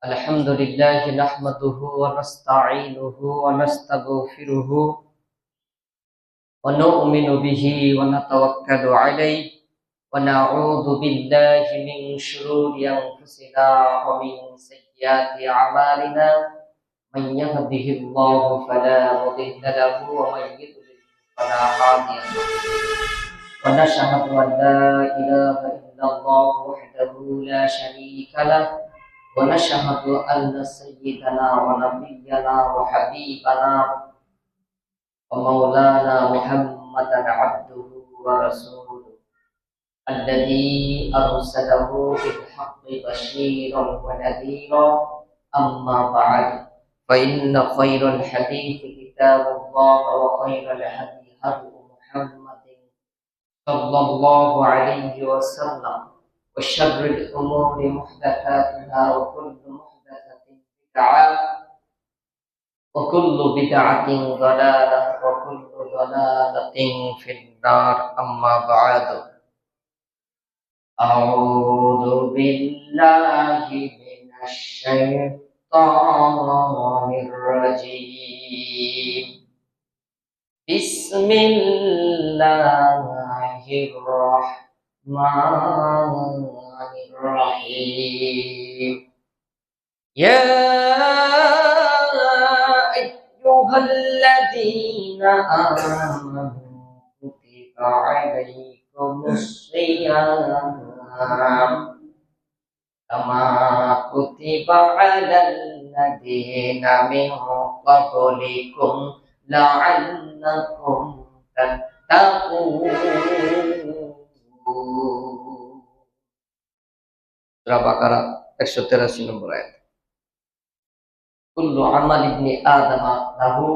الحمد لله نحمده ونستعينه ونستغفره ونؤمن به ونتوكل عليه ونعوذ بالله من شرور أنفسنا ومن سيئات أعمالنا من يهده الله فلا مضل له ومن يضلل فلا هادي له ونشهد أن لا إله إلا الله وحده لا شريك له ونشهد أن سيدنا ونبينا وحبيبنا ومولانا محمدا عبده ورسوله الذي أرسله بالحق بشيرا ونذيرا أما بعد فإن خير الحديث كتاب الله وخير الهدي هدي محمد صلى الله عليه وسلم وشر الأمور محدثاتها وكل محدثة بدعة وكل بدعة ضلالة وكل ضلالة في النار أما بعد أعوذ بالله من الشيطان الرجيم بسم الله الرحمن الرحيم يا أيها الذين آمنوا كتب عليكم الصيام كما كتب على الذين من قبلكم لعلكم تتقون সূরা বাকারা 183 নম্বর আয়াত কুল্লু আমাল ইবনি আদম লাহু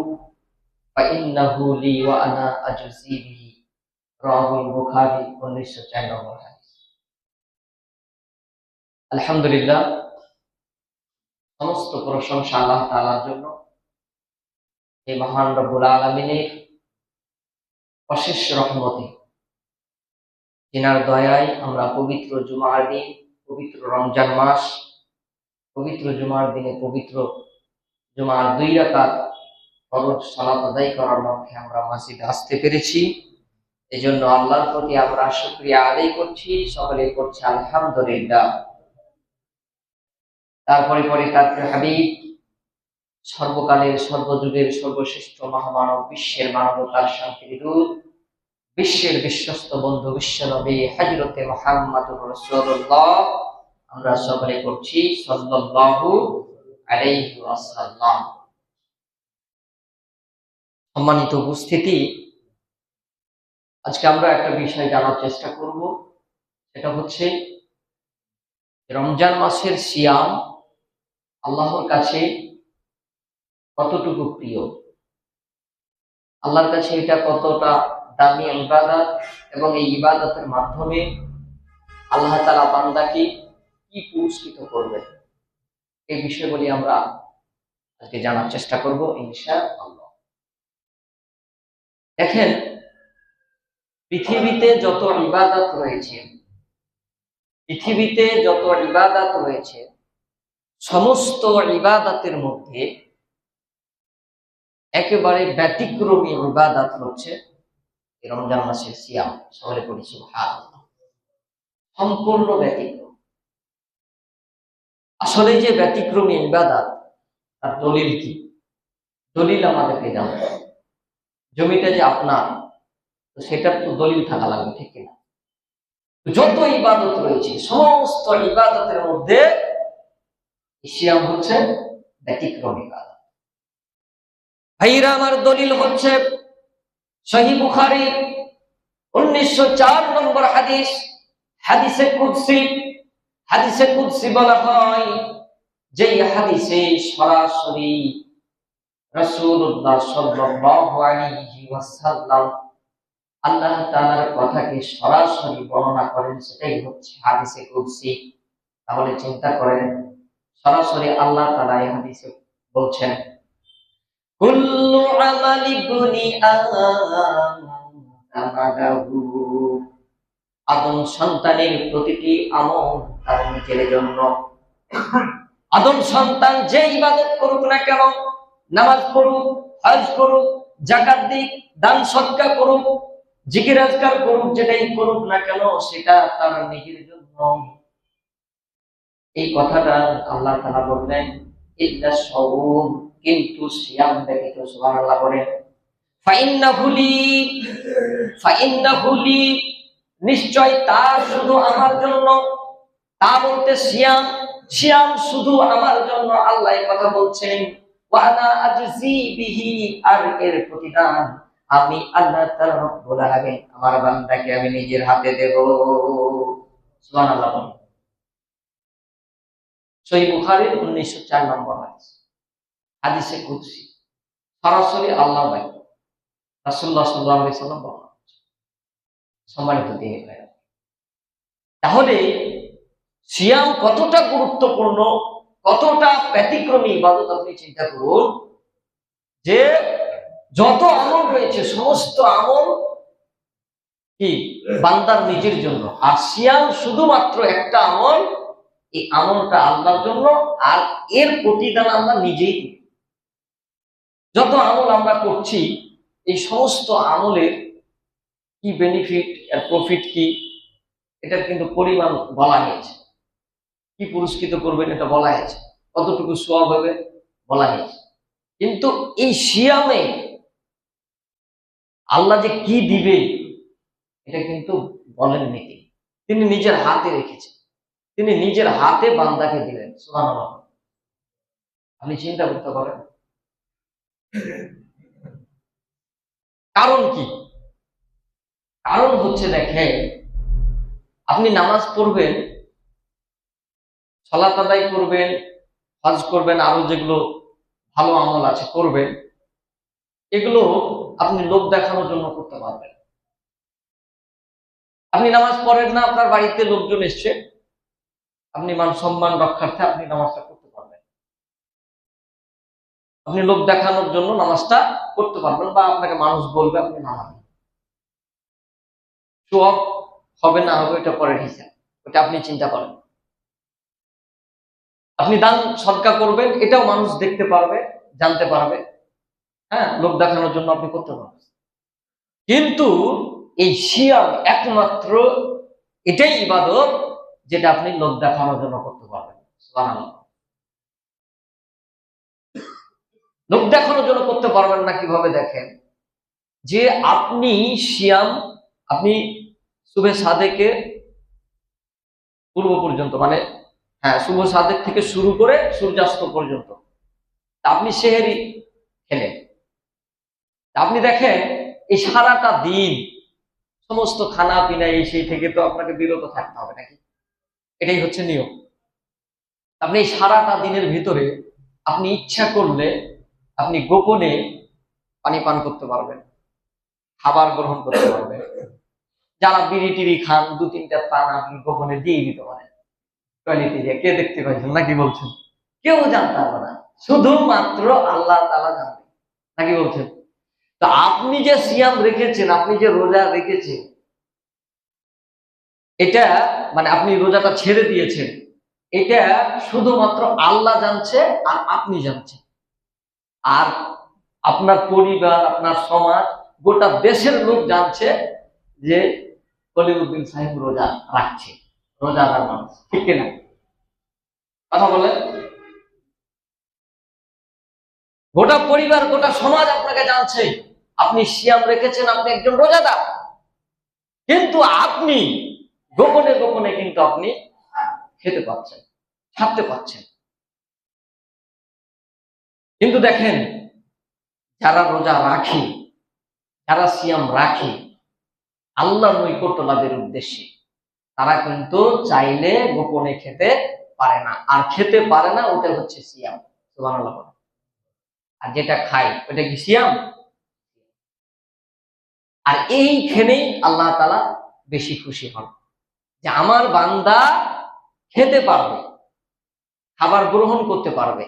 ফাইন্নাহু লি ওয়া আনা আজজি বিহি রাওয়াহুল বুখারী 1904 নম্বর হাদিস। আলহামদুলিল্লাহ, সমস্ত প্রশংসা আল্লাহ তাআলার জন্য। এই মহান রব্বুল আলামিনের অশেষ রহমতে, যিনার দয়ায় আমরা পবিত্র জুমার দিন, পবিত্র রমজান মাস, পবিত্র জুমার দিনে পবিত্র জুমার 2 রাকাত ফরজ সালাত আদায় করার লক্ষ্যে আমরা মসজিদে আসতে পেরেছি। এজন্য আল্লাহর প্রতি আমরা শুকরিয়া আদায় করছি, সকলে করছি আলহামদুলিল্লাহ। তারপরে তার হাবিব, সর্বকালের সর্বযুগের সর্বশ্রেষ্ঠ মহামানব, বিশ্বের মানবতার শান্তির দূত, বিশ্বের বিশ্বস্ত বন্ধু বিশ্বনবী হযরতে মুহাম্মদুর রাসূলুল্লাহ, আমরা সকলে করছি সাল্লাল্লাহু আলাইহি ওয়াসাল্লাম। সম্মানিত উপস্থিতি, আজকে আমরা একটা বিষয় জানার চেষ্টা করব। সেটা হচ্ছে রমজান মাসের সিয়াম আল্লাহর কাছে কতটুকু প্রিয়, আল্লাহর কাছে এটা কতটা দামি ইবাদত, এবং এই ইবাদতের মাধ্যমে আল্লাহ তাআলা বান্দাকে কি পুরস্কৃত করবে, এই বিষয়গুলি আমরা আজকে জানার চেষ্টা করব ইনশাআল্লাহ। দেখেন, পৃথিবীতে যত ইবাদত রয়েছে, সমস্ত ইবাদতের মধ্যে একেবারে ব্যতিক্রমী ইবাদত হচ্ছে রমজান মাসের সিয়াম। সকলে পড়ি সুবহানাল্লাহ। সম্পূর্ণ ব্যতিক্রম। আসলে যে ব্যতিক্রমী ইবাদত, তার দলিল কি? দলিল আমাদেরকে জানতে হবে। জমিটা যে আপনার, তো সেটার তো দলিল থাকা লাগবে, ঠিক কিনা? যত ইবাদত রয়েছে, সমস্ত ইবাদতের মধ্যে সিয়াম হচ্ছে ব্যতিক্রমী ইবাদত। ভাইরা আমার, দলিল হচ্ছে সহিহ বুখারী 1904 নম্বর হাদিস, হাদিসে কুদসি বলা হয়, যে হাদিসে সরাসরি রাসূলুল্লাহ সাল্লাল্লাহু আলাইহি ওয়াসাল্লাম আল্লাহ তাআলার কথাকে সরাসরি বর্ণনা করেন, সেটাই হচ্ছে হাদিসে কুদসি। তাহলে চিন্তা করেন, সরাসরি আল্লাহ তাআলা এই হাদিসে বলছেন, কুল্লু আমালি ইবনি আদম সন্তানের প্রতিটি আমল তার নিজের জন্য। আদম সন্তান যে ইবাদত করুক না কেন, নামাজ পড়ুক, হজ করুক, যাকাত দিক, দান সদকা করুক, জিকির আজকার করুক, যেটাই করুক না কেন সেটা তার নিজের জন্য। এই কথাটা আল্লাহ তাআলা বললেন ইল্লা সাওম, কিন্তু সিয়াম ব্যতীত। সুবহানাল্লাহ বলেন। ফাইন্নাহু লি, নিশ্চয় তা শুধু আমার জন্য। তা বলতে সিয়াম, সিয়াম শুধু আমার জন্য, আল্লাহ এই কথা বলছেন। ওয়া আনা আজজি বিহি, আর এর প্রতিদান আমি আল্লাহ তাআলা রব্বুল আলামিন আমার বান্দাকে আমি নিজের হাতে দেব। সুবহানাল্লাহ। সহিহ বুখারীর 1904 নম্বর হাদিস, হাদিসে কুদসি, সরাসরি আল্লাহর বাণী, রাসূলুল্লাহ সাল্লাল্লাহু আলাইহি সাল্লাম বলেন। সম্মানিত দিনী ভাইরা, তাহলে সিয়াম কতটা গুরুত্বপূর্ণ, কতটা ব্যতিক্রমী ইবাদত আপনি চিন্তা করুন। যে যত আমল রয়েছে সমস্ত আমল কি বান্দার নিজের জন্য, আর সিয়াম শুধুমাত্র একটা আমল, এই আমলটা আল্লাহর জন্য, আর এর প্রতিদান আমরা নিজেই দিই। যত আমল আমরা করছি এই সমস্ত আমলের কি বেনিফিট আর প্রফিট কি, এটার কিন্তু পরিমাণ বলা হয়েছে। কি পুরস্কৃত করবেন এটা বলা হয়েছে, কতটুকু সওয়াব হবে বলা হয়েছে। কিন্তু এই সিয়ামে আল্লাহ যে কি দিবে এটা কিন্তু বলেননি। তিনি নিজের হাতে রেখেছেন, তিনি নিজের হাতে বান্দাকে দিলেন। সুবহানাল্লাহ। আপনি চিন্তা করতে পারেন কারণ কি? কারণ হচ্ছে, দেখেন, আপনি নামাজ পড়বেন, সালাত আদায় করবেন, হজ করবেন, আরো যেগুলো ভালো আমল আছে করবেন, এগুলো আপনি লোক দেখানোর জন্য করতে পারবেন। আপনি নামাজ পড়েন না, আপনার বাড়িতে লোকজন এসছে, আপনি মান সম্মান রক্ষার্থে আপনি নামাজটা করতে পারবেন। আপনি লোক দেখানোর জন্য নামাজটা করতে পারবেন, বা আপনাকে মানুষ বলবে আপনি নামাজ। শো অফ হবে না হবে এটা পরের হিসাব, ওটা আপনি চিন্তা করেন। আপনি দান সদকা করবেন, এটাও মানুষ দেখতে পারবে, জানতে পারবে, হ্যাঁ, লোক দেখানোর জন্য আপনি করতে পারবেন। কিন্তু এই সিয়াম একমাত্র এটাই ইবাদত যেটা আপনি লোক দেখানোর জন্য করতে পারবেন। সুবহানাল্লাহ। লোক দেখানোর জন্য করতে পারবেন না কিভাবে? দেখেন, যে আপনি সিয়াম, আপনি সুবে সাদেকে পূর্ব পর্যন্ত, মানে হ্যাঁ, শুভ সাদেক থেকে শুরু করে সূর্যাস্ত পর্যন্ত আপনি সেহেরি খেলেন। আপনি দেখেন এই সারাটা দিন সমস্ত খানা পিনা এই সেই থেকে তো আপনাকে বিরত থাকতে হবে নাকি? এটাই হচ্ছে নিয়ম। আপনি এই সারাটা দিনের ভিতরে আপনি ইচ্ছা করলে আপনি গোপনে পানি পান করতে পারবেন, খাবার গ্রহণ করতে পারবেন। যারা বিড়ি টিড়ি খান, 2-3টা পান আপনি গোপনে দিয়ে দিতে পারেন টয়লেটে গিয়ে। কে দেখতে পাচ্ছেন নাকি বলছেন? কেউ জানতে পারবে না, শুধুমাত্র আল্লাহ তাআলা জানবে নাকি বলছেন? তো আপনি যে সিয়াম রেখেছেন, আপনি যে রোজা রেখেছেন, এটা মানে আপনি রোজাটা ছেড়ে দিয়েছেন, এটা শুধুমাত্র আল্লাহ জানছে আর আপনি জানছেন। আর আপনার পরিবার, আপনার সমাজ, গোটা দেশের লোক জানছে যে কলিমউদ্দিন সাহেব রোজা রাখছে, রোজাদার মানুষ, ঠিক কিনা? কথা বলেন। গোটা পরিবার, গোটা সমাজ আপনাকে জানছে আপনি সিয়াম রেখেছেন, আপনি একজন রোজাদার। কিন্তু আপনি গোপনে গোপনে কিন্তু আপনি খেতে পাচ্ছেন, ছাড়তে পাচ্ছেন। কিন্তু দেখেন, যারা রোজা রাখে, যারা সিয়াম রাখে আল্লাহর নৈকট্য লাভের উদ্দেশ্যে, তারা কিন্তু চাইলে গোপনে খেতে পারে না। আর খেতে পারে না, ওটা হচ্ছে সিয়াম। সুবহানাল্লাহ। আর যেটা খায় ওটা কি সিয়াম? আর এইখানেই আল্লাহ তাআলা বেশি খুশি হন, যে আমার বান্দা খেতে পারবে, খাবার গ্রহণ করতে পারবে,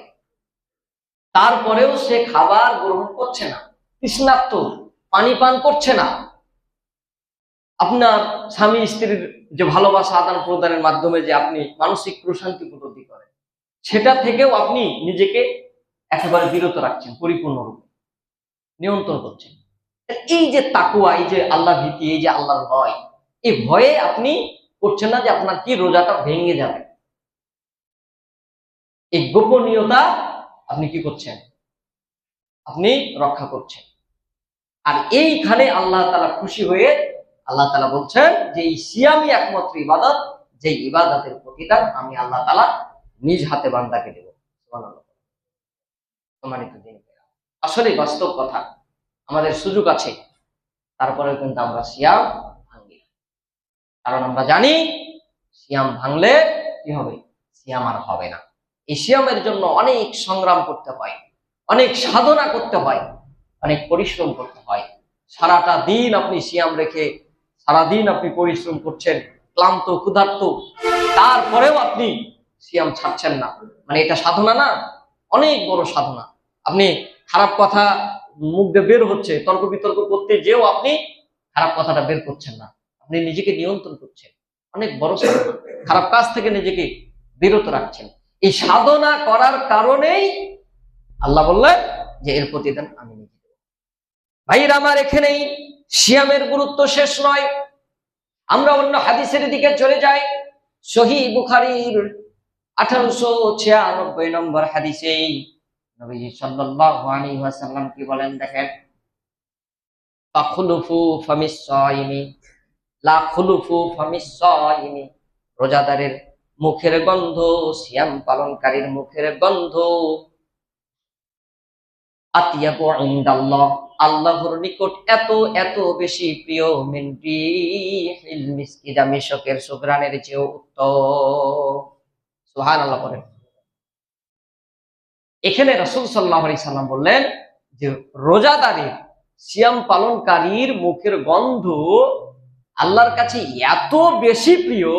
তারপরেও সে খাবার গ্রহণ করছে না, তৃষ্ণার্ত, পানি পান করছে না। আপনার স্বামী স্ত্রীর যে ভালোবাসা আদান প্রদানের মাধ্যমে যে আপনি মানসিক প্রশান্তি উপলব্ধি করেন, সেটা থেকেও আপনি নিজেকে একেবারে বিরত রাখছেন, পরিপূর্ণরূপে নিয়ন্ত্রণ করছেন। এই যে তাকুয়া, এই যে আল্লাহ ভীতি, এই যে আল্লাহর ভয়, এই ভয়ে আপনি করছেন না যে আপনার কি রোজাটা ভেঙে যাবে। এই গোপনীয়তা আপনি কি করছেন, আপনি রক্ষা করছেন। আর এইখানে আল্লাহ তাআলা খুশি হয়ে আল্লাহ তাআলা বলছেন যে এই সিয়ামই একমাত্র ইবাদত, যে ইবাদতের প্রতিদান আমি আল্লাহ তাআলা নিজ হাতে বান্দাকে দেব। সুবহানাল্লাহ। সম্মানিত দিন, আসলে বাস্তব কথা, আমাদের সুযোগ আছে, তারপরেও কিন্তু আমরা সিয়াম ভাঙি, কারণ আমরা জানি সিয়াম ভাঙলে কি হবে, সিয়াম আর হবে না। এই সিয়ামের জন্য অনেক সংগ্রাম করতে হয়, অনেক সাধনা করতে হয়, অনেক পরিশ্রম করতে হয়। সারাটা দিন আপনি সিয়াম রেখে সারাদিন আপনি পরিশ্রম করছেন, ক্লান্ত ক্ষুধার্ত, তারপরেও আপনি সিয়াম ছাড়ছেন না, মানে এটা সাধনা না, অনেক বড় সাধনা। আপনি খারাপ কথা মুখ দিয়ে বের হচ্ছে, তর্ক বিতর্ক করতে যেও আপনি খারাপ কথাটা বের করছেন না, আপনি নিজেকে নিয়ন্ত্রণ করছেন, অনেক বড় সাধনা। খারাপ কাজ থেকে নিজেকে বিরত রাখছেন। এই সাধনা করার কারণেই আল্লাহ বললেন যে এর প্রতিদান আমি নিজে দেব। ভাইরা আমার, এখানেই সিয়ামের গুরুত্ব শেষ নয়। আমরা অন্য হাদিসের দিকে চলে যাই। সহিহ বুখারীর 1896 নম্বর হাদিসে নবীজি সাল্লাল্লাহু আলাইহি ওয়াসাল্লাম কি বলেন দেখেন, তাখলুফু ফামিস সাইমি লা খুলুফু ফামিস সাইমি, রোজাদারের মুখের গন্ধ সিয়াম পালনকারীর মুখের গন্ধ আতিয়াবু ইনদাল্লাহ, আল্লাহর নিকট এত এত বেশি প্রিয়, মিন রিহিল মিসকি, যা মিশকের সুঘ্রাণের চেয়েও উত্তম। সুবহানাল্লাহ বলেন। এখানে রাসূল সাল্লাল্লাহু আলাইহি সাল্লাম বললেন যে রোজাদারের, সিয়াম পালনকারীর মুখের গন্ধ আল্লাহর কাছে এত বেশি প্রিয়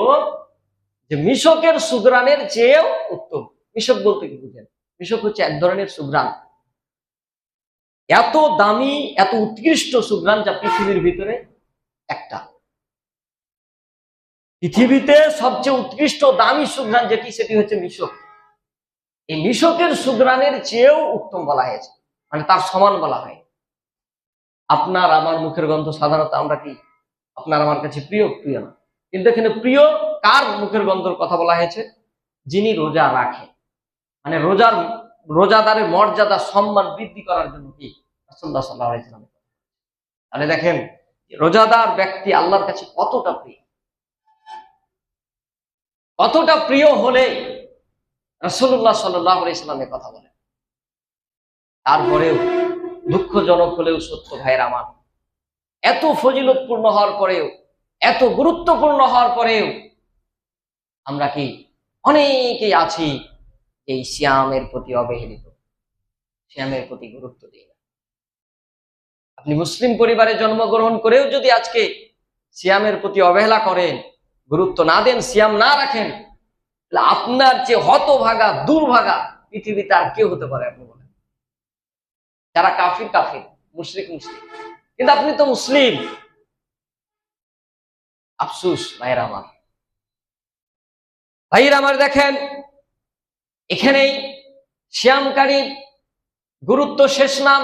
যে মিশকের সুঘ্রাণের চেয়েও উত্তম। মিশক বলতে কি বুঝেন? মিশক হচ্ছে এক ধরনের সুঘ্রাণ, এত দামি এত উৎকৃষ্ট সুঘ্রাণ যা পৃথিবীর ভিতরে একটা। পৃথিবীতে সবচেয়ে উৎকৃষ্ট দামি সুঘ্রাণ যেটি, সেটি হচ্ছে মিশক। এই মিশকের সুঘ্রাণের চেয়েও উত্তম বলা হয়েছে, মানে তার সমান বলা হয়। আপনার আমার মুখের গন্ধ সাধারণত আমরা কি, আপনার আমার কাছে প্রিয়, প্রিয় না, কিন্তু এখানে প্রিয় কার মুখের গন্ধের কথা বলা হয়েছে? যিনি রোজা রাখেন, মানে রোজাদারের মর্যাদা সম্মান বৃদ্ধি করার জন্য কি রাসূলুল্লাহ সাল্লাল্লাহু আলাইহি ওয়াসাল্লাম। তাহলে দেখেন রোজাদার ব্যক্তি আল্লাহর কাছে কতটা প্রিয়, কতটা প্রিয় হলে রাসূলুল্লাহ সাল্লাল্লাহু আলাইহি ওয়াসাল্লামের কথা বলেন। তারপরেও দুঃখজনক হলেও সত্য ভাইয়ের আমার, এত ফজিলতপূর্ণ হওয়ার পরেও, এত গুরুত্বপূর্ণ হওয়ার পরেও আমরা কি অনেকেই আছি এই সিয়ামের প্রতি অবহেলিত, সিয়ামের প্রতি গুরুত্ব দিই না। আপনি মুসলিম পরিবারে জন্মগ্রহণ করেও যদি আজকে সিয়ামের প্রতি অবহেলা করেন, গুরুত্ব না দেন, সিয়াম না রাখেন, তাহলে আপনার যে হতভাগা দুর্ভাগা পৃথিবীতে আর কেউ হতে পারে? আপনি বলেন, যারা কাফির কাফির, মুশরিক মুশরিক, কিন্তু আপনি তো মুসলিম। আফসোস ভাইয়েরা আমার, ভাইয়েরা আমার, দেখেন এখানেই সিয়ামকারী গুরুত্ব শেষ নাম।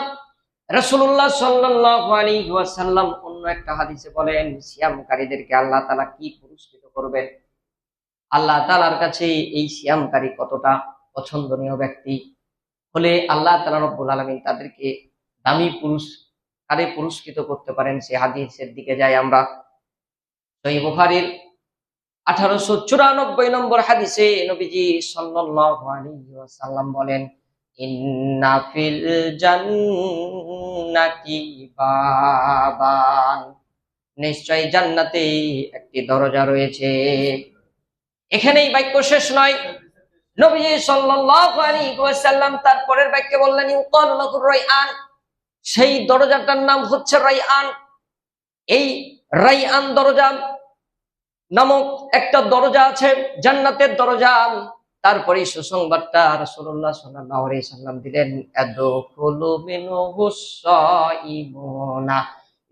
রাসূলুল্লাহ সাল্লাল্লাহু আলাইহি ওয়াসাল্লাম অন্য একটা হাদিসে বলেন সিয়ামকারীদেরকে আল্লাহ তাআলা কি পুরস্কৃত করবেন। আল্লাহ তাআলার কাছে এই সিয়ামকারী কতটা পছন্দনীয় ব্যক্তি হলে আল্লাহ তাআলা রব্বুল আলামিন তাদেরকে দামি পুরস্কারে পুরস্কৃত করতে পারেন, সে হাদিসের দিকে যাই আমরা। সহিহ বুখারীর 1894 নম্বর হাদিসে নবীজি সাল্লাল্লাহু আলাইহি ওয়াসাল্লাম বলেন, ইন্না ফিল জান্নাতি বাবান, নিশ্চয়ই জান্নাতে একটি দরজা রয়েছে। এখানেই বাক্য শেষ নয়। নবীজি সাল্লাল্লাহু আলাইহি ওয়াসাল্লাম তারপরের বাক্যে বললেন, ইউকালু লাহু রায়আন, সেই দরজাটার নাম হচ্ছে রায়আন। এই রায়আন দরজা নামক একটা দরজা আছে, জান্নাতের দরজা। তারপরে সুসংবাদটা রাসূলুল্লাহ সাল্লাল্লাহু আলাইহি সাল্লাম দিলেন, আদখুলু মিনহুস সাইমুনা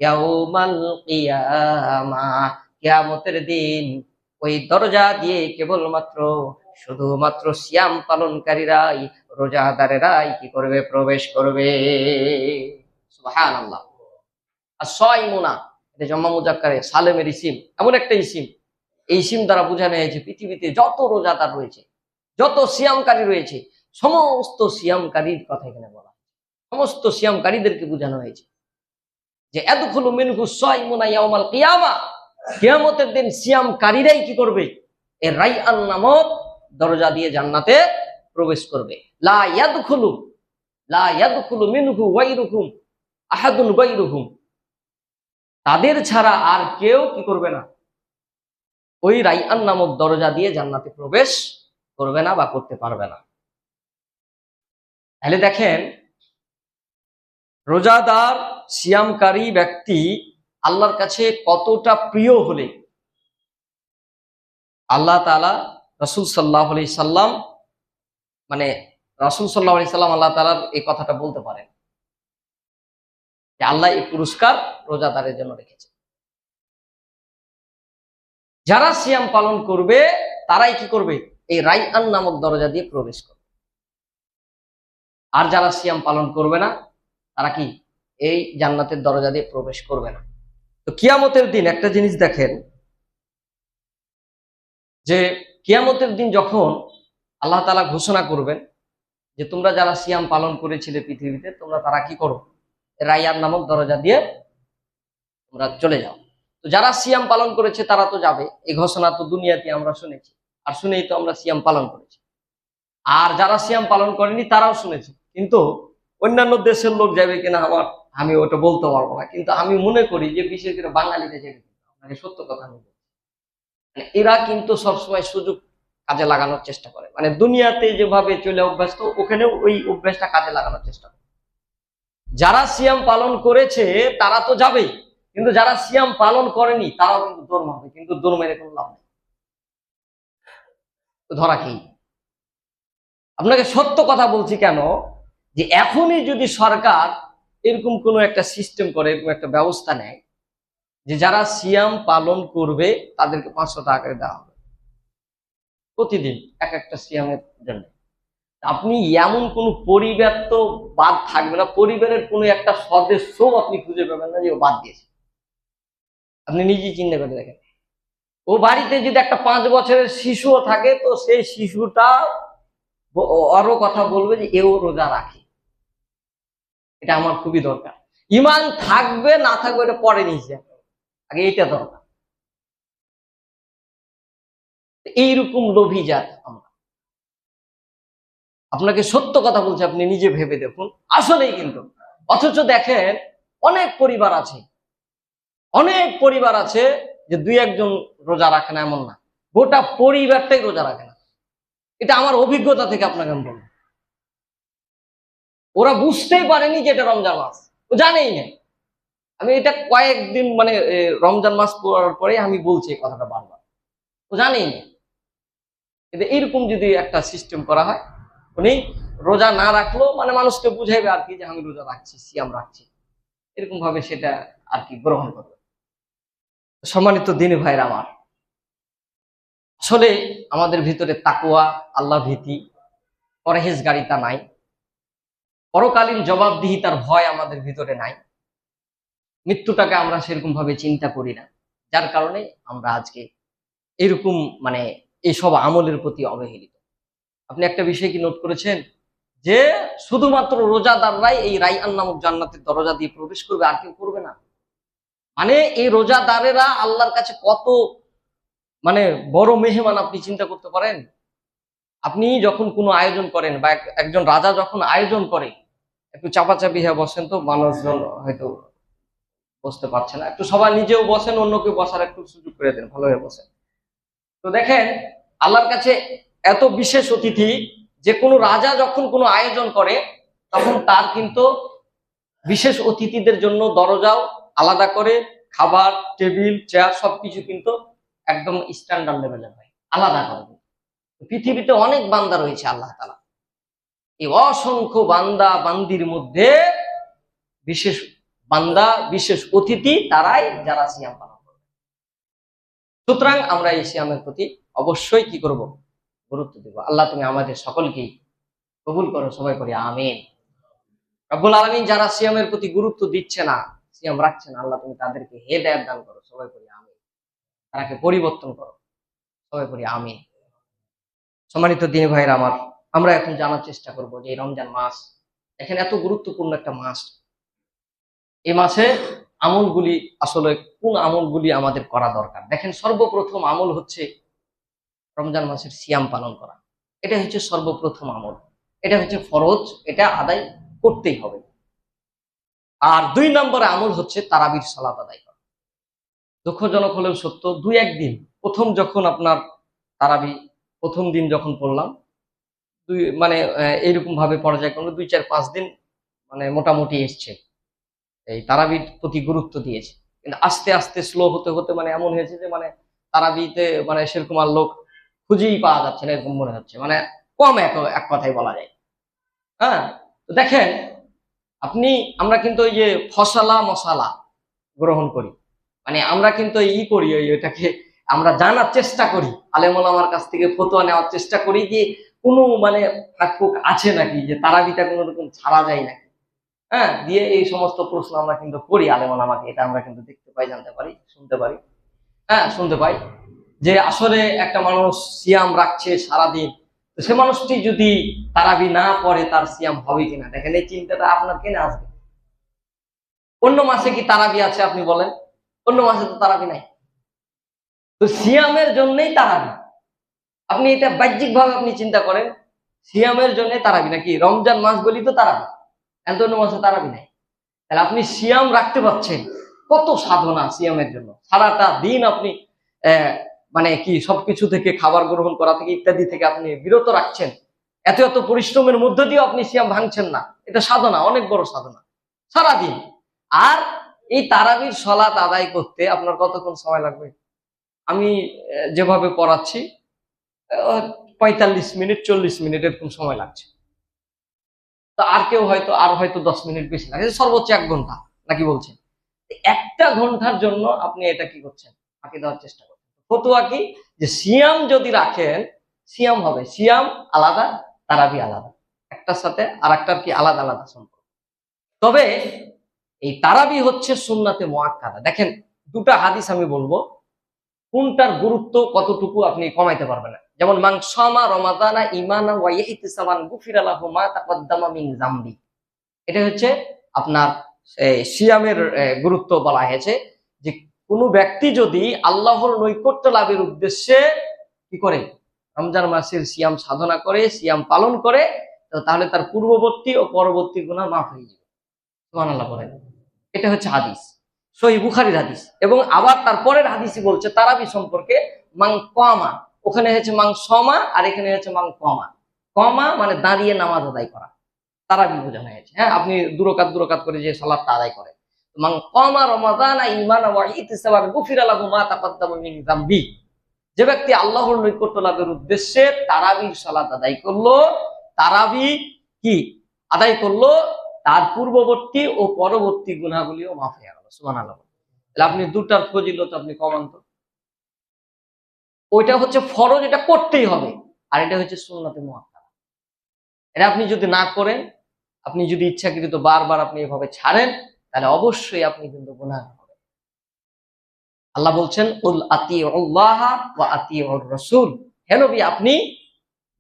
ইয়াউমাল কিয়ামা, কিয়ামতের দিন ওই দরজা দিয়ে কেবলমাত্র শুধুমাত্র সিয়াম পালনকারীরাই, রোজাদারেরাই কি করবে? প্রবেশ করবে। সুবহানাল্লাহ। আর সাইমুনা, এটা জম্মা মুজাক্কারে সালেমের ইসিম, এমন একটা ইসিম, এই ইসিম দ্বারা বোঝানো হয়েছে পৃথিবীতে যত রোজাদার রয়েছে, যত সিয়ামকারী রয়েছে, সমস্ত সিয়ামকারীর কথা এখানে বলা, সমস্ত সিয়ামকারীদেরকে বোঝানো হয়েছে যে ইয়াদখুলু মিনহু সাইমুনা ইয়াউমাল কিয়ামা, কিয়ামতের দিন সিয়ামকারীরাই কি করবে? এর রাইয়ান নামক দরজা দিয়ে জান্নাতে প্রবেশ করবে। লা ইয়াদখুলু মিনহু গায়রুহুম আহাদুন গায়রুহুম, তাদের ছাড়া আর কেউ কি করবে না? ওই রাইয়ান নামক দরজা দিয়ে জান্নাতে প্রবেশ করবে না বা করতে পারবে না। তাহলে দেখেন, রোজাদার সিয়ামকারী ব্যক্তি আল্লাহর কাছে কতটা প্রিয় হলে আল্লাহ তাআলা রাসূল সাল্লাল্লাহু আলাইহি সাল্লাম, মানে রাসূল সাল্লাল্লাহু আলাইহি সাল্লাম আল্লাহ তাআলার এই কথাটা বলতে পারেন যে আল্লাহ এই পুরস্কার রোজাদারের জন্য রেখেছে। যারা সিয়াম পালন করবে তারাই কি করবে? এই রাইয়ান নামক দরজা দিয়ে প্রবেশ করবে। আর যারা সিয়াম পালন করবে না তারা কি এই জান্নাতের দরজা দিয়ে প্রবেশ করবে না। তো কিয়ামতের দিন একটা জিনিস দেখেন, যে কিয়ামতের দিন যখন আল্লাহ তাআলা ঘোষণা করবেন যে তোমরা যারা সিয়াম পালন করেছিলে পৃথিবীতে, তোমরা তারা কি করো? রাইয়ান নামক দরজা দিয়ে তোমরা চলে যাও। তো যারা সিয়াম পালন করেছে তারা তো যাবে, এই ঘোষণা তো দুনিয়াতে আমরা শুনেছি, আর শুনেই তো আমরা সিয়াম পালন করেছি। আর যারা সিয়াম পালন করেনি তারাও শুনেছে, কিন্তু অন্যান্য দেশের লোক যাবে কিনা আমি ওটা বলতে পারবো না, কিন্তু আমি মনে করি যে বিশেষ করে বাঙালিরা যাবে। আপনাকে সত্য কথা আমি বলছি, এরা কিন্তু সবসময় সুযোগ কাজে লাগানোর চেষ্টা করে, মানে দুনিয়াতে যেভাবে চলে অভ্যস্ত ওখানেও ওই অভ্যাসটা কাজে লাগানোর চেষ্টা করে। যারা সিয়াম পালন করেছে তারা তো যাবেই, কিন্তু যারা সিয়াম পালন করেনি তারাও কিন্তু দৌড় মারবে, কিন্তু দৌড় মেরে কোনো লাভ নেই, ধরা খেয়ে। আপনাকে সত্য কথা বলছি কেন, যে এখনই যদি সরকার এরকম কোনো একটা সিস্টেম করে, এরকম একটা ব্যবস্থা নেয় যে যারা সিয়াম পালন করবে তাদেরকে 500 টাকা করে দেওয়া হবে প্রতিদিন এক একটা সিয়ামের জন্য, আপনি এমন কোন পরিবার তো বাদ থাকবে না, পরিবারের কোনো একটা সদস্য আপনি খুঁজে পাবেন না যে ও বাদ দিয়েছে। আপনি নিজেই চিন্তা করে দেখেন, ও বাড়িতে যদি একটা 5 বছরের শিশুও থাকে, তো সেই শিশুটা আরো কথা বলবে যে এও রোজা রাখে, এটা আমার খুবই দরকার। ঈমান থাকবে না থাকবে এটা পরে নিয়েছে, আগে এটা দরকার। এইরকম লোভী জাত আমরা। আপনাকে সত্য কথা বলছি, আপনি নিজে ভেবে দেখুন, আসলেই কিন্তু। অথচ দেখেন অনেক পরিবার আছে যে 2-1 জন রোজা রাখে না এমন না, গোটা পরিবারটাই রোজা রাখে না। এটা আমার অভিজ্ঞতা থেকে আপনাকে আমি বলবো। ওরা বুঝতেই পারেনি যে এটা রমজান মাস, ও জানেই না। আমি এটা কয়েকদিন মানে রমজান মাস পড়ার পরে আমি বলছি এই কথাটা বারবার, ও জানেই না। কিন্তু এইরকম যদি একটা সিস্টেম করা হয়, উনি রোজা না রাখলো মানে মানুষকে বুঝাইবে আর কি যে আমি রোজা রাখছি, সিয়াম রাখছি, এরকম ভাবে সেটা আর কি গ্রহণ করবে। সম্মানিত দিনী ভাইরা আমার, আসলে আমাদের ভিতরে তাকওয়া, আল্লাহ ভীতি, পরহেজগারিতা নাই, পরকালীন জবাবদিহিতার ভয় আমাদের ভিতরে নাই, মৃত্যুটাকে আমরা সেরকম ভাবে চিন্তা করি না, যার কারণে আমরা আজকে এরকম মানে এইসব আমলের প্রতি অবহেলিত। আপনি একটা বিষয় কি নোট করেছেন যে শুধুমাত্র রোজাদাররাই এই রাইয়ান নামক জান্নাতের দরজা দিয়ে প্রবেশ করবে, আর কেউ করবে না। মানে এই রোজাদারেরা আল্লাহর কাছে কত মানে বড় মেহমান আপনি চিন্তা করতে পারেন। আপনি যখন কোনো আয়োজন করেন বা একজন রাজা যখন আয়োজন করে, একটু চাপাচাপি হয়ে বসেন তো, মানুষজন হয়তো বসতে পারছে না, একটু সবাই নিজেও বসেন, অন্যকে বসার একটু সুযোগ করে দেন, ভালো হয়ে বসেন। তো দেখেন আল্লাহর কাছে এত বিশেষ অতিথি যে কোনো রাজা যখন কোনো আয়োজন করে তখন তার কিন্তু বিশেষ অতিথিদের জন্য দরজাও আলাদা করে, খাবার, টেবিল, চেয়ার সবকিছু কিন্তু একদম স্ট্যান্ডার্ড লেভেলের হয়, আলাদা করে। পৃথিবীতে অনেক বান্দা রয়েছে আল্লাহ তাআলা, এই অসংখ্য বান্দা বান্দির মধ্যে বিশেষ বান্দা, বিশেষ অতিথি তারাই যারা সিয়াম পালন করবে। সুতরাং আমরা এই সিয়ামের প্রতি অবশ্যই কি করব? গুরুত্ব দিব। আল্লাহ তুমি আমাদের সকলকেই কবুল করো, সবাই করি আমিন। রব্বুল আলামিন যারা সিয়ামের প্রতি গুরুত্ব দিচ্ছে না, সিয়াম রাখছে না, আল্লাহ তুমি তাদেরকে হেদায়েত দান করো, সবাই করি আমিন। তাকে পরিবর্তন করো, সবাই করি আমিন। সম্মানিত দিনী ভাইরা আমার, আমরা এখন জানার চেষ্টা করব যে এই রমজান মাস, এখানে এত গুরুত্বপূর্ণ একটা মাস, এই মাসে আমলগুলি আসলে কোন আমলগুলি আমাদের করা দরকার। দেখেন, সর্বপ্রথম আমল হচ্ছে রমজান মাসের সিয়াম পালন করা। এটা হচ্ছে সর্বপ্রথম আমল, এটা হচ্ছে ফরজ, এটা আদায় করতেই হবে। আর 2 নম্বরে আমল হচ্ছে তারাবির সালাত আদায় করা। দুঃখজনক হলেও সত্য, 2-1 দিন প্রথম যখন আপনার তারাবি প্রথম দিন যখন পড়লাম, মানে এইরকম ভাবে পর্যায়ক্রমে 2-4-5 দিন মানে মোটামুটি এসছে, এই তারাবির প্রতি গুরুত্ব দিয়েছে। কিন্তু আস্তে আস্তে স্লো হতে হতে মানে এমন হয়েছে যে মানে তারাবিতে মানে সেরকম আর লোক খুঁজেই পাওয়া যাচ্ছে না, এরকম মনে হচ্ছে, মানে কম এক কথাই বলা যায়। হ্যাঁ, তো দেখেন আপনি, আমরা কিন্তু ওই যে ফসলা মশালা গ্রহণ করি, মানে আমরা কিন্তু করি, এটাকে আমরা জানার চেষ্টা করি, আলেম ওলামার কাছ থেকে ফতোয়া নেওয়ার চেষ্টা করি যে কোনো মানে ফাঁক আছে নাকি, যে তারাবিটা কোনো রকম ছাড়া যায় নাকি। হ্যাঁ, দিয়ে এই সমস্ত প্রশ্ন আমরা কিন্তু করি আলেম ওলামাকে, এটা আমরা কিন্তু দেখতে পাই, জানতে পারি, শুনতে পারি। হ্যাঁ, শুনতে পাই যে আসলে একটা মানুষ সিয়াম রাখছে সারাদিন, তো সে মানুষটি যদি তারাবি না পড়ে তার সিয়াম হবে কিনা। দেখেন, এই চিন্তাটা আপনার কেন আসবে? অন্য মাসে কি তারাবি আছে আপনি বলেন? অন্য মাসে তো তারাবি নাই। তো সিয়ামের জন্যই তারাবি। আপনি এটা বাহ্যিক ভাবে আপনি চিন্তা করেন, সিয়ামের জন্য তারাবি নাকি? রমজান মাস বলি তো তারাবি, এত অন্য মাসে তারাবি নাই। তাহলে আপনি সিয়াম রাখতে পারছেন, কত সাধনা সিয়ামের জন্য। সারাটা দিন আপনি মানে কি সবকিছু থেকে, খাবার গ্রহণ করা থেকে ইত্যাদি থেকে আপনি বিরত রাখছেন, এত এত পরিশ্রমের মধ্য দিয়েও আপনি সিয়াম ভাঙছেন না। এটা সাধনা, অনেক বড় সাধনা সারাদিন। আর এই তারাবির সালাত আদায় করতে আপনার কতক্ষণ সময় লাগবে? আমি যেভাবে পড়াচ্ছি 45 মিনিট 40 মিনিট এরকম সময় লাগছে। তো আর কেউ হয়তো 10 মিনিট বেশি লাগে, সর্বোচ্চ 1 ঘন্টা নাকি বলছেন? 1টা ঘন্টার জন্য আপনি এটা কি করছেন? ফাঁকি দেওয়ার চেষ্টা করছেন। ফতোয়া কি? যে সিয়াম যদি রাখেন, সিয়াম হবে, সিয়াম আলাদা, তারাবি আলাদা, একটার সাথে আর একটার কি আলাদা আলাদা সম্পর্ক। তবে এই তারাবি হচ্ছে সুন্নাতে মুআক্কাদা। দেখেন, 2টা হাদিস আমি বলবো, কোনটার গুরুত্ব কতটুকু আপনি কমাইতে পারবেন না। যেমন মান সামা রমাদানা ঈমানা ওয়া ইহতিসাবান গুফিরা লাহু মা তাকদ্দামা মিন যামবি। এটা হচ্ছে আপনার সিয়ামের গুরুত্ব বলা হয়েছে, যে কোন ব্যক্তি যদি আল্লাহর নৈকট্য লাভের উদ্দেশ্যে কি করে, রমজান মাসের সিয়াম সাধনা করে, সিয়াম পালন করে, তাহলে তার পূর্ববর্তী ও পরবর্তী গুনাহ মাফ হয়ে যাবে। সুবহানাল্লাহ বলেন। এটা হচ্ছে হাদিস, সহিহ বুখারীর হাদিস। এবং আবার তারপরের হাদিসই বলছে তারাবি সম্পর্কে, মান কামা, ওখানে হচ্ছে মান সমা, আর এখানে হচ্ছে মান কামা। কামা মানে দাঁড়িয়ে নামাজ আদায় করা, তারাবি বোঝানো হয়েছে। হ্যাঁ, আপনি দুরাকাত করে যে সালাতটা আদায় করেন, মান কামা রমাদানা ঈমানান ওয়া ইহতিসাবান গুফিরা লাহু মা তাকদ্দামা মিন যামবি। যে ব্যক্তি আল্লাহর নৈকট্য লাভের উদ্দেশ্যে তারাবির সালাত আদায় করলো, তারাবি কি আদায় করলো, তার পূর্ববর্তী ও পরবর্তী গুনাহগুলিও মাফ হয়ে গেল। সুবহানাল্লাহ। তাহলে আপনি 2টার ফজিলত আপনি কমান তো। ওইটা হচ্ছে ফরজ, এটা করতেই হবে, আর এটা হচ্ছে সুন্নাতে মুআক্কাদা। এটা আপনি যদি না করেন, আপনি যদি ইচ্ছাকৃত বারবার আপনি এভাবে ছাড়েন, তাহলে অবশ্যই আপনি কিন্তু গুনাহগার হবেন। আল্লাহ বলছেন, উল আতিউল্লাহ ওয়া আতিউর রাসূল। হে নবী, আপনি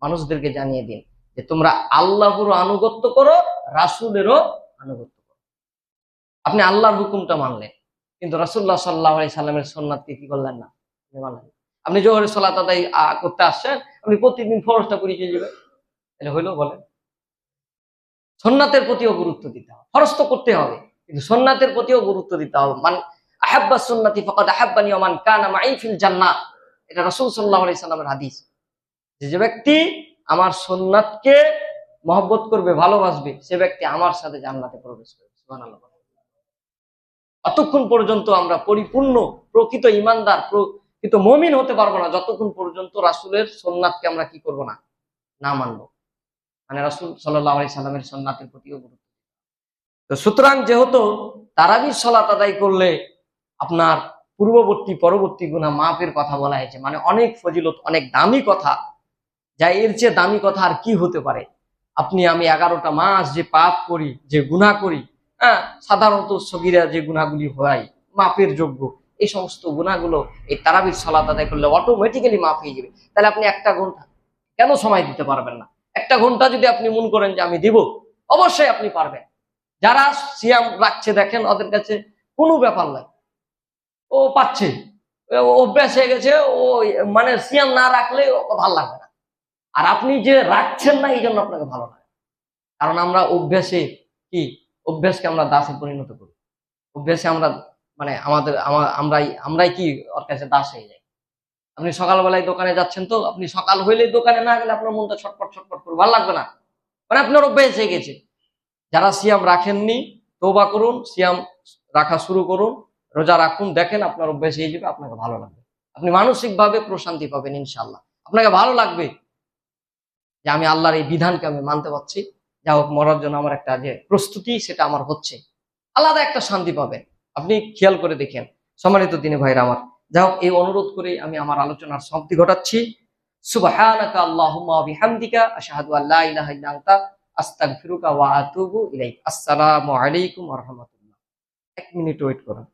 মানুষদেরকে জানিয়ে দিন যে তোমরা আল্লাহর আনুগত্য করো, রাসূলেরও আনুগত্য করো। আপনি আল্লাহর হুকুমটা মানলেন, কিন্তু রাসূলুল্লাহ সাল্লাল্লাহু আলাইহি সাল্লামের সুন্নাতকে কি করলেন না? মানলেন। আপনি জোহরের সালাত আদায় করতে আসছেন, আপনি প্রতিদিন ফরজটা করে চলে যাবেন, তাহলে হইলো? বলেন। সুন্নাতের প্রতিও গুরুত্ব দিতে হবে। ফরজ তো করতে হবে, কিন্তু সুন্নাতের প্রতিও গুরুত্ব দিতে হবে। মান আহাব্বা সুন্নতি ফাকাদ আহাব্বানি ওয়া মান কানা মাই ফিল জান্নাহ। এটা রাসূল সাল্লাল্লাহু আলাইহি সাল্লামের হাদিস। যে ব্যক্তি আমার সুন্নাতকে মহব্বত করবে, ভালোবাসবে, সে ব্যক্তি আমার সাথে জান্নাতে প্রবেশ করবে। সুবহানাল্লাহ। অতক্ষণ পর্যন্ত আমরা পরিপূর্ণ প্রকৃত ঈমানদার, প্রকৃত মুমিন হতে পারবো না, যতক্ষণ পর্যন্ত রাসূলের সুন্নাতকে আমরা কি করব না, না মানবো। মানে রাসূল সাল্লাল্লাহু আলাইহি সাল্লামের সুন্নাতের প্রতিও গুরুত্ব। তো সুতরাং যেহেতু তারাবির সালাত আদায় করলে আপনার পূর্ববর্তী পরবর্তী গুনাহ মাফের কথা বলা হয়েছে, মানে অনেক ফজিলত, অনেক দামি কথা, যা এর চেয়ে দামি কথা আর কি হতে পারে? আপনি আমি 11টা মাস যে পাপ করি, যে গুনাহ করি, হ্যাঁ, সাধারণত সগীরা যে গুনাহগুলি হয় মাপের যোগ্য, এই সমস্ত গুনাহগুলো এই তারাবির সালাত আদায় করলে অটোমেটিক্যালি মাফ হয়ে যাবে। তাহলে আপনি 1 ঘন্টা কেন সময় দিতে পারবেন না? 1 ঘন্টা যদি আপনি মন করেন যে আমি দিব, অবশ্যই আপনি পারবেন। যারা সিয়াম রাখছে দেখেন ওদের কাছে কোনো ব্যাপার নাই, ও পাচ্ছে, ও অভ্যাস হয়ে গেছে, ও মানে সিয়াম না রাখলে ওকে ভালো লাগবে না। আর আপনি যে রাখছেন না এই জন্য আপনাকে ভালো লাগে। কারণ আমরা অভ্যাসে কি, অভ্যাসকে আমরা দাসে পরিণত করি। অভ্যাসে আমরা মানে আমরাই আমরাই কি ওর কাছে দাস হয়ে যাই। আপনি সকালবেলায় দোকানে যাচ্ছেন, তো আপনি সকাল হইলে দোকানে না গেলে আপনার মনটা ছটপট ছটপট করে ভালো লাগবে না, মানে আপনার অভ্যাস হয়ে গেছে। যারা সিয়াম রাখেননি তওবা করুন, সিয়াম রাখা শুরু করুন, রোজা রাখুন, দেখেন আপনার অভ্যাস হয়ে যাবে, আপনাকে ভালো লাগবে। আপনি মানসিকভাবে প্রশান্তি পাবেন ইনশাআল্লাহ। আপনাকে ভালো লাগবে যে আমি আল্লাহর এই বিধানকে আমি মানতে পারছি, যা হোক মরার জন্য আমার একটা যে প্রস্তুতি সেটা আমার হচ্ছে, আলাদা একটা শান্তি পাবেন। আপনি খেয়াল করে দেখেন সম্মানিত দিনী ভাইরা আমার। যা হোক এই অনুরোধ করে আমি আমার আলোচনার সমাপ্তি ঘটাচ্ছি। সুবহানাকা আল্লাহুম্মা ওয়া বিহামদিকা আশহাদু আল্লা ইলাহা ইল্লা আনতা আস্তাগফিরুকা ওয়া আতুবু ইলাইক। আসসালামু আলাইকুম ওয়া রাহমাতুল্লাহ। 1 মিনিট ওয়েট করুন।